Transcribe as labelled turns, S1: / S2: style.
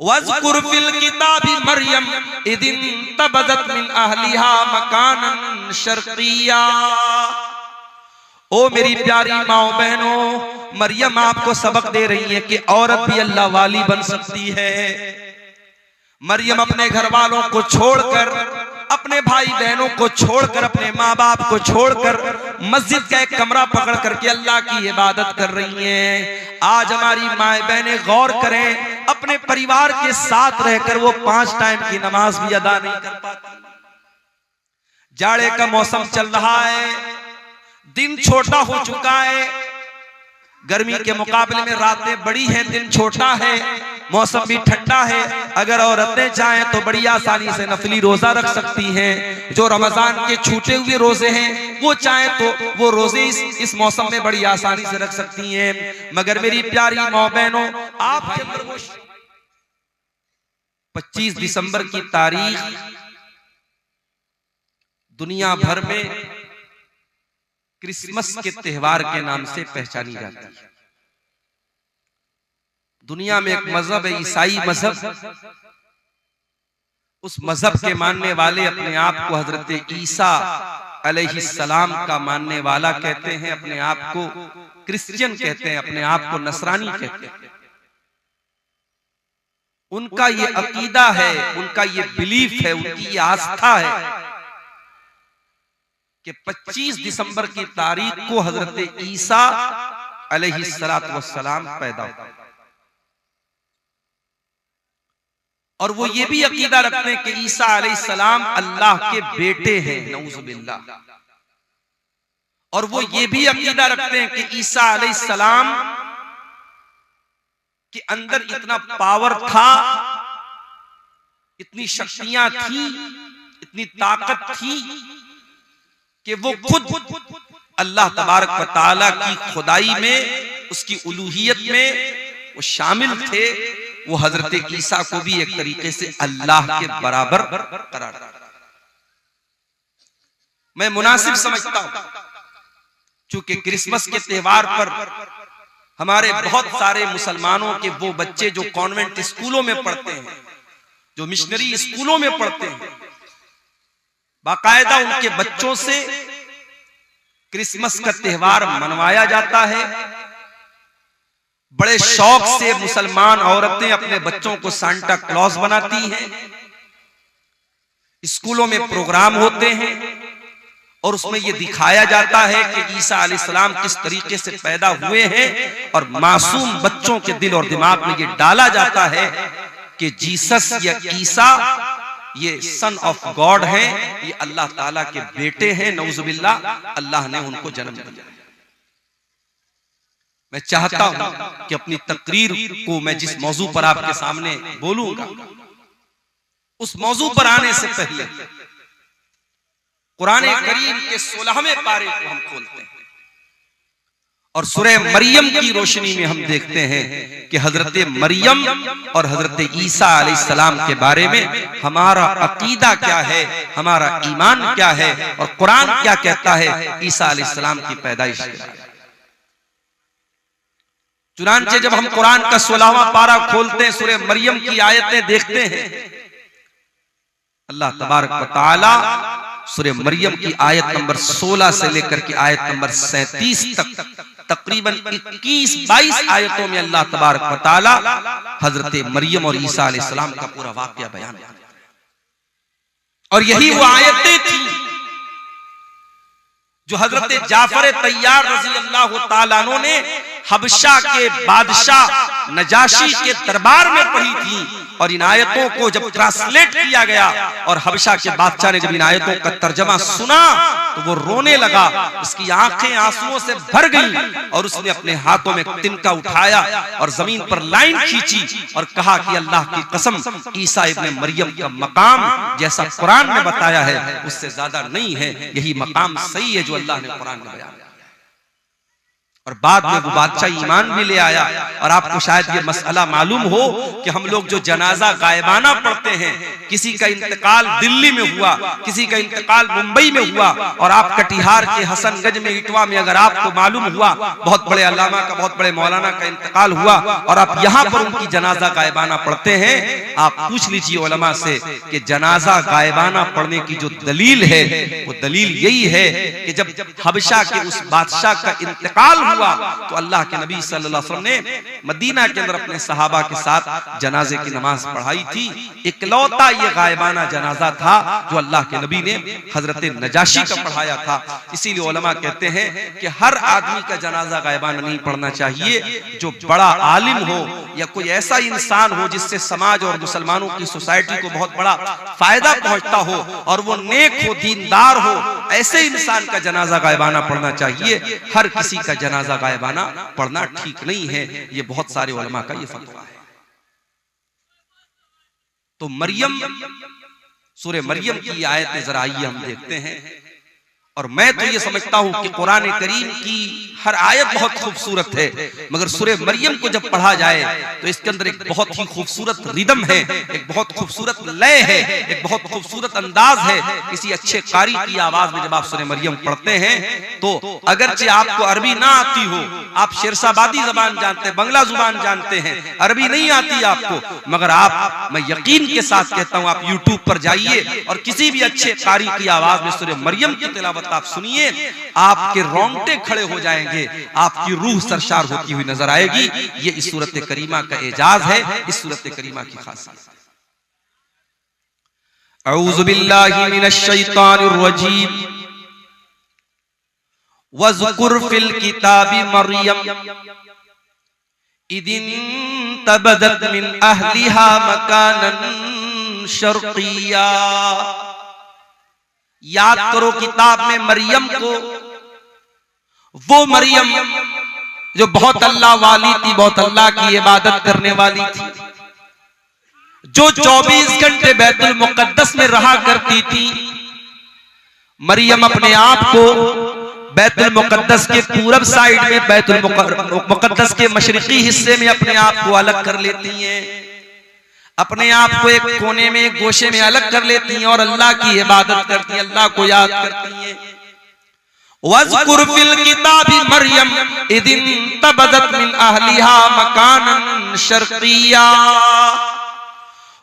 S1: वज़्कुर fill किताबी मरियम इदिन तबज़त मिन अहलिहा मकानन शर्क़िया। ओ मेरी प्यारी माओ बहनों, मरियम आपको सबक दे रही है कि औरत भी अल्लाह वाली बन सकती है। मरियम अपने घर वालों को छोड़कर, अपने भाई बहनों को छोड़कर, अपने माँ बाप को छोड़कर मस्जिद का एक कमरा पकड़ करके अल्लाह की इबादत कर रही हैं। आज हमारी माए बहनें गौर करें, अपने परिवार के साथ रहकर वो 5 टाइम की नमाज भी अदा नहीं कर पाती। जाड़े का मौसम चल रहा है, दिन छोटा हो चुका है, गर्मी के मुकाबले में रातें बड़ी हैं, दिन छोटा है, मौसम भी ठंडा है। अगर औरतें चाहें तो बड़ी आसानी से नफली रोजा रख सकती हैं। जो रमजान के छूटे हुए रोजे हैं वो चाहें तो वो रोजे इस मौसम में बड़ी आसानी से रख सकती हैं। मगर मेरी प्यारी माँ बहनों, आपके अंदर वो 25 दिसंबर की तारीख दुनिया भर में क्रिसमस के त्योहार के नाम से पहचानी जाती है। दुनिया में एक मजहब है, ईसाई मजहब। उस मजहब के मानने वाले अपने आप को हजरत ईसा अलैहिस्सलाम का मानने वाला कहते हैं, अपने आप को क्रिश्चियन कहते हैं, अपने आप को नसरानी कहते हैं। उनका ये अकीदा है, उनका ये बिलीफ है, उनकी ये आस्था है कि 25 दिसंबर की तारीख को हजरत ईसा अलैहिस्सलाम पैदा हुए। और वो ये भी अकीदा रखते हैं कि ईसा अलैहिस्सलाम अल्लाह के बेटे हैं, नऊजुबिल्लाह। और वो ये भी अकीदा रखते हैं कि ईसा अलैहिस्सलाम के अंदर इतना पावर था, इतनी शक्तियां थी, इतनी ताकत थी कि वो खुद अल्लाह तबारक व तआला की खुदाई में, उसकी उलूहियत में वो शामिल थे। वो हजरत ईसा को भी एक तरीके से अल्लाह के बराबर करार दिया। मैं मुनासिब समझता हूं, चूंकि क्रिसमस के त्योहार पर हमारे बहुत सारे मुसलमानों के वो बच्चे जो कॉन्वेंट स्कूलों में पढ़ते हैं, जो मिशनरी स्कूलों में पढ़ते हैं, बाकायदा उनके बच्चों से क्रिसमस का त्योहार मनवाया जाता है। बड़े शौक से मुसलमान औरतें अपने बच्चों को सांता क्लॉज बनाती हैं। स्कूलों में प्रोग्राम होते हैं और उसमें यह दिखाया जाता है कि ईसा अलैहिस्सलाम किस तरीके से पैदा हुए हैं, और मासूम बच्चों के दिल और दिमाग में यह डाला जाता है कि जीसस या ईसा ये सन ऑफ गॉड हैं, ये अल्लाह ताला के बेटे हैं, नऊजुबिल्लाह, अल्लाह ने उनको जन्म दिया। मैं चाहता हूं कि अपनी तकरीर को मैं जिस मौजू पर आपके सामने बोलूंगा, उस मौजू पर आने से पहले कुरान करीम के 16वें पारे को हम खोलते हैं और सूरह मरियम की रोशनी में हम देखते हैं कि हजरत मरियम और हजरत ईसा अलैहिस्सलाम के बारे में हमारा अकीदा क्या है, हमारा ईमान क्या है, और कुरान क्या कहता है ईसा अलैहिस्सलाम की पैदाइश के बारे में। चुनांचे जब हम कुरान का 16वां पारा खोलते हैं, सूरह मरियम की आयतें देखते हैं, अल्लाह तबारक व तआला सूरह मरियम की आयत नंबर 16 से लेकर के आयत नंबर 37 तक तकरीबन 21-22 आयतों में अल्लाह तबारक व तआला हजरत मरियम और ईसा अलैहिस्सलाम का पूरा वाकया बयान करते हैं। और यही वो आयतें थी जो हजरत जाफर तैयार रज़ी अल्लाह तआला अन्हु ने हबशा के बादशाह नजाशी के दरबार में पढ़ी थी। और इन आयतों को जब ट्रांसलेट किया गया और हबशा के बादशाह ने जब इन आयतों का तर्जमा सुना तो वो रोने लगा, उसकी आंखें आंसुओं से भर गईं और उसने अपने हाथों में तिनका उठाया और जमीन पर लाइन खींची और कहा कि अल्लाह की कसम, ईसा इब्ने मरियम का मकाम जैसा कुरान में बताया है उससे ज्यादा नहीं है, यही मकाम सही है जो अल्लाह ने कुरान में बयान किया। और बाद में वो बादशाह ईमान भी ले आया। और आपको शायद ये मसला मालूम हो कि हम लोग जो जनाजा गायबाना पढ़ते हैं, किसी का इंतकाल दिल्ली में हुआ, किसी का इंतकाल मुंबई में हुआ, और आप कटिहार के हसनगंज में इटवा में अगर आपको मालूम हुआ बहुत बड़े अल्लामा का, बहुत बड़े मौलाना का इंतकाल हुआ, और आप यहाँ पर उनकी जनाजा गायबाना पढ़ते हैं, आप पूछ लीजिए उलमा से कि जनाजा गायबाना पढ़ने की जो दलील है वो दलील यही है कि जब हबशा के उस बादशाह का इंतकाल हुआ तो अल्लाह के नबी सल्लल्लाहु अलैहि वसल्लम ने मदीना के अंदर अपने सहाबा के साथ जनाजे की नमाज पढ़ाई थी। इकलौता ये गायबाना जनाजा था जो अल्लाह के नबी ने हजरत नजाशी का पढ़ाया था। इसीलिए उलमा कहते हैं कि हर आदमी का जनाजा गायबाना नहीं पढ़ना चाहिए। जो बड़ा आलिम हो या कोई ऐसा इंसान हो जिससे समाज और मुसलमानों की सोसाइटी को बहुत बड़ा फायदा पहुंचता हो और वो नेक हो, दीनदार हो, ऐसे इंसान का जनाजा गायबाना पढ़ना चाहिए। हर किसी का जनाजा गायबाना पढ़ना ठीक नहीं है। ये बहुत सारे उलमा का ये फतवा है। तो मरियम, सूरह मरियम की आयतें जरा आइए हम देखते हैं। और मैं तो ये समझता हूं कि कुरान करीम की हर आयत बहुत खूबसूरत है, मगर सूरह मरियम को जब पढ़ा जाए तो इसके अंदर एक बहुत ही खूबसूरत रिदम है, एक बहुत खूबसूरत लय है, एक बहुत खूबसूरत अंदाज है। किसी अच्छे कारी की आवाज में जब आप सूरह मरियम पढ़ते हैं तो अगरचे आपको अरबी ना आती हो, आप शेरशाबादी जबान जानते हैं, बंगला जुबान जानते हैं, अरबी नहीं आती आपको, मगर आप, मैं यकीन के साथ कहता हूं, आप यूट्यूब पर जाइए और किसी भी अच्छे कारी की आवाज में सूरह मरियम की तिलावत आप सुनिए, आपके रोंगटे खड़े हो जाएंगे, आपकी रूह सरशार होती हुई नजर आएगी। ये इस सूरत करीमा का एजाज है, इस सूरत करीमा की खासियत। औज़ु बिल्लाहि मिनश शैतानिर रजीम। वज़कुर फिल किताबि मरियम इदिन तबदत मिन अहलिहा मकानन शर्क़िया। याद करो किताब में मरियम को, वो मरियम जो बहुत अल्लाह वाली थी, बहुत अल्लाह की इबादत करने वाली थी, जो 24 घंटे बैतुल मुक़द्दस में रहा करती थी। मरियम अपने आप को बैतुल मुक़द्दस के पूरब साइड में, बैतुल मुक़द्दस के मशरिकी हिस्से में अपने आप को अलग कर लेती हैं, अपने आप को एक कोने में, एक गोशे में अलग कर लेती हैं और अल्लाह की इबादत करती हैं, अल्लाह को याद करती हैं। वज़कुर फिल किताबि मरियम इदिन तबदत मिन अहलिहा मकानन शर्क़िया।